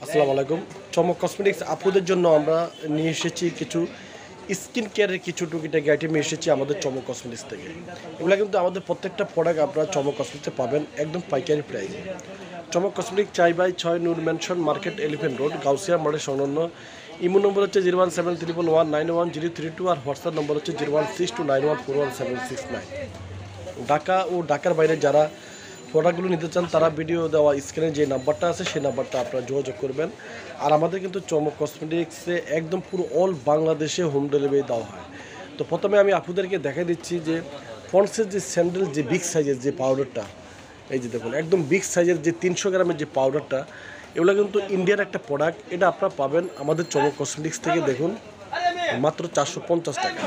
আসসালামু আলাইকুম। চমক কসমেটিক্স আপুদের জন্য আমরা নিয়ে এসেছি কিছু স্কিন কেয়ারের কিছু টুকিটাকি আইটেম নিয়ে এসেছি আমাদের চমক কসমেটিক্স থেকে। এগুলো কিন্তু আমাদের প্রত্যেকটা প্রোডাক্ট আপনারা চমক কসমেটিক্সে পাবেন একদম পাইকারি প্রাইসে। Chamak cosmetic 4/6 Noor mansion market, elephant road, Gausia মোড়ের সংলগ্ন। ইমো নম্বর হচ্ছে 01731191732 আর হোয়াটসঅ্যাপ নম্বর হচ্ছে 01629141769। ঢাকা ও ঢাকার বাইরে যারা প্রোডাক্টগুলো নিতে চান তারা ভিডিও দেওয়া স্ক্রিনে যে নাম্বারটা আছে সেই নাম্বারটা আপনারা যোগাযোগ করবেন। আর আমাদের কিন্তু চমক কসমেটিক্সে একদম পুরো অল বাংলাদেশে হোম ডেলিভারি দেওয়া হয়। তো প্রথমে আমি আপুদেরকে দেখাই দিচ্ছি যে পন্ডসের যে স্যান্ডেল যে বিগ সাইজের যে পাউডারটা, এই যে দেখুন একদম বিগ সাইজের যে 300 গ্রামের যে পাউডারটা, এগুলো কিন্তু ইন্ডিয়ার একটা প্রোডাক্ট। এটা আপনারা পাবেন আমাদের চমক কসমেটিক্স থেকে, দেখুন মাত্র 450 টাকা।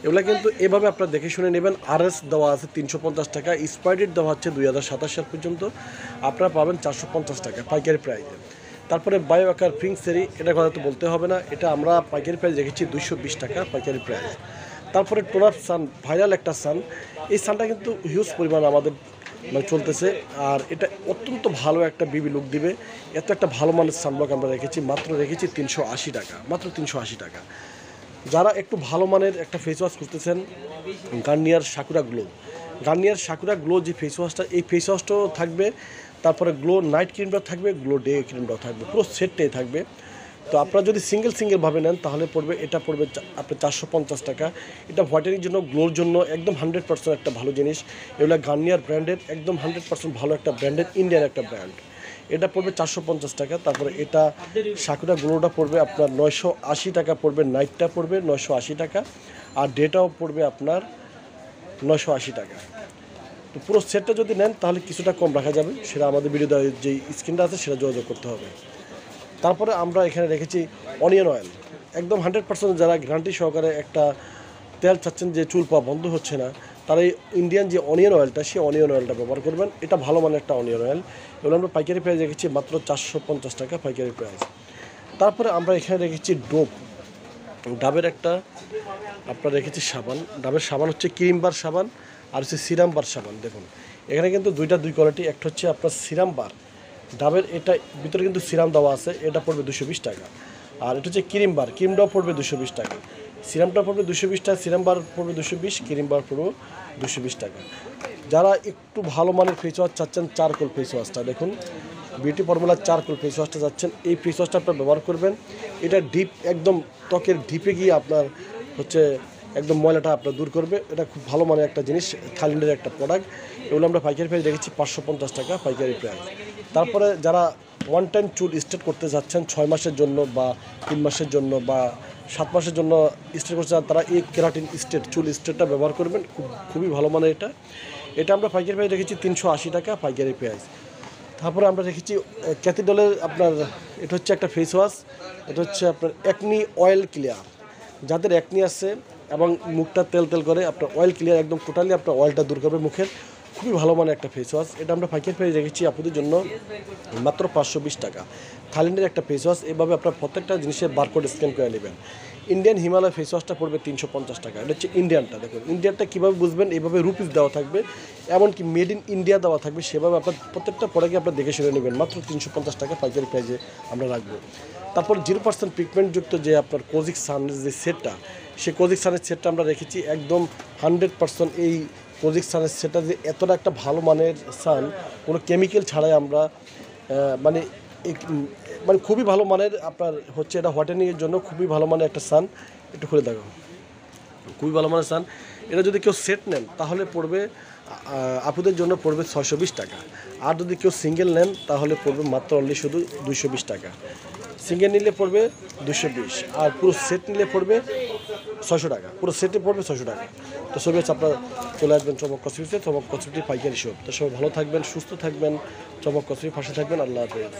এগুলো কিন্তু এভাবে আপনারা দেখে শুনে নেবেন। RS দেওয়া আছে 350 টাকা, স্পাইডেড দেওয়া হচ্ছে 2027 সাল পর্যন্ত, আপনারা পাবেন 450 টাকা পাইকারি প্রাইসে। তারপরে বায়োআকার ফিংসেরি, এটা কথা তো বলতে হবে না, এটা আমরা পাইকারি প্রাইস রেখেছি 220 টাকা পাইকারি প্রাইস। তারপরে টোনার সান, ভাইরাল একটা সান, এই সানটা কিন্তু হিউজ পরিমাণ আমাদের চলতেছে, আর এটা অত্যন্ত ভালো একটা বিবি লুক দিবে। এত একটা ভালো মানের সানব্লক আমরা রেখেছি, মাত্র রেখেছি 380 টাকা, মাত্র 380 টাকা। যারা একটু ভালো মানের একটা ফেস ওয়াশ করতেছেন, গার্নিয়ার সাকুরা গ্লো যে ফেস ওয়াশটা, এই ফেস ওয়াশটাও থাকবে, তারপরে গ্লো নাইট ক্রিমটাও থাকবে, গ্লো ডে ক্রিমটাও থাকবে, পুরো সেটটাই থাকবে। তো আপনারা যদি সিঙ্গেলভাবে নেন তাহলে পড়বে, এটা পড়বে আপনার 450 টাকা। এটা হোয়াইটেনির জন্য, গ্লোর জন্য একদম 100% একটা ভালো জিনিস। এগুলো গার্নিয়ার ব্র্যান্ডের, একদম 100% ভালো একটা ব্র্যান্ডের, ইন্ডিয়ান একটা ব্র্যান্ড। এটা পড়বে 450 টাকা। তারপরে এটা সাকুরা গ্লোটা পড়বে আপনার 980 টাকা পড়বে, নাইটটা পড়বে 980 টাকা, আর ডেটাও পড়বে আপনার 980 টাকা। তো পুরো সেটটা যদি নেন তাহলে কিছুটা কম রাখা যাবে, সেটা আমাদের ভিডিওতে যে স্ক্রিনটা আছে সেটা যোগাযোগ করতে হবে। তারপরে আমরা এখানে রেখেছি অনিয়ন অয়েল, একদম 100% যারা গ্যারান্টি সহকারে একটা তেল চাচ্ছেন যে চুল পাওয়া বন্ধ হচ্ছে না, তারা এই ইন্ডিয়ান যে অনিয়ন অয়েলটা, সেই অনিয়ন অয়েলটা ব্যবহার করবেন। এটা ভালো মানের একটা অনিয়ন অয়েল। এগুলো আমরা পাইকারি প্রাইস রেখেছি মাত্র 450 টাকা পাইকারি প্রাইস। তারপরে আমরা এখানে রেখেছি ডাবের একটা আপনার রেখেছি সাবান। ডাবের সাবান হচ্ছে ক্রিম বার সাবান আর হচ্ছে সিরাম বার সাবান। দেখুন এখানে কিন্তু দুই কোয়ালিটি, একটা হচ্ছে আপনার সিরাম বার ডাবের, এটা ভিতরে কিন্তু সিরাম দেওয়া আছে, এটা পড়বে 220 টাকা। আর এটা হচ্ছে ক্রিমটাও পড়বে 220 টাকা। সিরামটা পড়বে 220 টাকা, সিরাম বার পড়বে 220, ক্রিম বার পড়বে 220 টাকা। যারা একটু ভালো মানের ফেস ওয়াশ চাচ্ছেন, চারকোল ফেস ওয়াশটা দেখুন, বিউটি ফর্মুলার চারকোল ফেস ওয়াশটা চাচ্ছেন, এই ফেস ওয়াশটা আপনার ব্যবহার করবেন। এটা ডিপ, একদম ত্বকের ডিপে গিয়ে আপনার হচ্ছে একদম ময়লাটা আপনার দূর করবে। এটা খুব ভালো মানের একটা জিনিস, থাইল্যান্ডের একটা প্রোডাক্ট। এগুলো আমরা পাইকারি প্রাইস রেখেছি 550 টাকা পাইকারি প্রাইস। তারপরে যারা ওয়ান টাইম চুল স্ট্রেট করতে যাচ্ছেন 6 মাসের জন্য বা 3 মাসের জন্য বা 7 মাসের জন্য স্ট্রেট করতে চান, তারা এই কেরাটিন চুল স্ট্রেটটা ব্যবহার করবেন, খুবই ভালো মানের এটা আমরা পাইকারি প্রাইস রেখেছি 380 টাকা পাইকারি প্রাইস। তারপরে আমরা রেখেছি ক্যাথিডলের আপনার, এটা হচ্ছে একটা ফেস ওয়াশ, এটা হচ্ছে আপনার অ্যাকনি অয়েল ক্লিয়ার। যাদের অ্যাকনি আছে এবং মুখটা তেল করে, আপনার অয়েল ক্লিয়ার একদম টোটালি আপনার অয়েলটা দূর করবে মুখের, খুবই ভালো মানের একটা ফেস ওয়াশ। এটা আমরা পাইকারি প্রাইস রেখেছি আপনাদের জন্য মাত্র 520 টাকা। থাইল্যান্ডের একটা ফেস ওয়াশ, এভাবে আপনার প্রত্যেকটা জিনিসের বারকোড স্ক্যান করে নেবেন। ইন্ডিয়ান হিমালয় ফেস ওয়াশটা পড়বে 350 টাকা। এটা হচ্ছে ইন্ডিয়ানটা। দেখুন ইন্ডিয়ানটা কীভাবে বুঝবেন, এইভাবে রুপিস দেওয়া থাকবে, এমনকি মেড ইন ইন্ডিয়া দেওয়া থাকবে, সেভাবে আপনার প্রত্যেকটা প্রোডাক্টে আপনার দেখে শুনে নেবেন। মাত্র 350 টাকা পাইকারি প্রাইসে আমরা রাখবো। তারপর 0% পিগমেন্টযুক্ত যে আপনার কোজিক সানের যে সেটটা, সেই কোজিক সানের সেটটা আমরা রেখেছি একদম 100%। এই কোজিক সানের সেটটা যে এতটা একটা ভালো মানের সান, কোনো কেমিক্যাল ছাড়াই আমরা মানে খুবই ভালো মানের আপনার হচ্ছে, এটা হোয়াইটেনিংয়ের জন্য খুবই ভালো মানের একটা সান। একটু খুলে দেখো, খুবই ভালো মানের সান। এটা যদি কেউ সেট নেন তাহলে পড়বে আপুদের জন্য পড়বে 620 টাকা। আর যদি কেউ সিঙ্গেল নেন তাহলে পড়বে মাত্র অনলি শুধু 220 টাকা। সিঙ্গেল নিলে পড়বে 220, আর পুরো সেট নিলে পড়বে 600 টাকা। পুরো সেটে পড়বে 600 টাকা। তো সবাই আপনারা চলে আসবেন চমক কসমেটিক্সে, চমক কসমেটিক্স পাইকারি শপ। তো সবাই ভালো থাকবেন, সুস্থ থাকবেন, চমক কসমেটিক্স পাশে থাকবেন। আল্লাহ হাফেজ।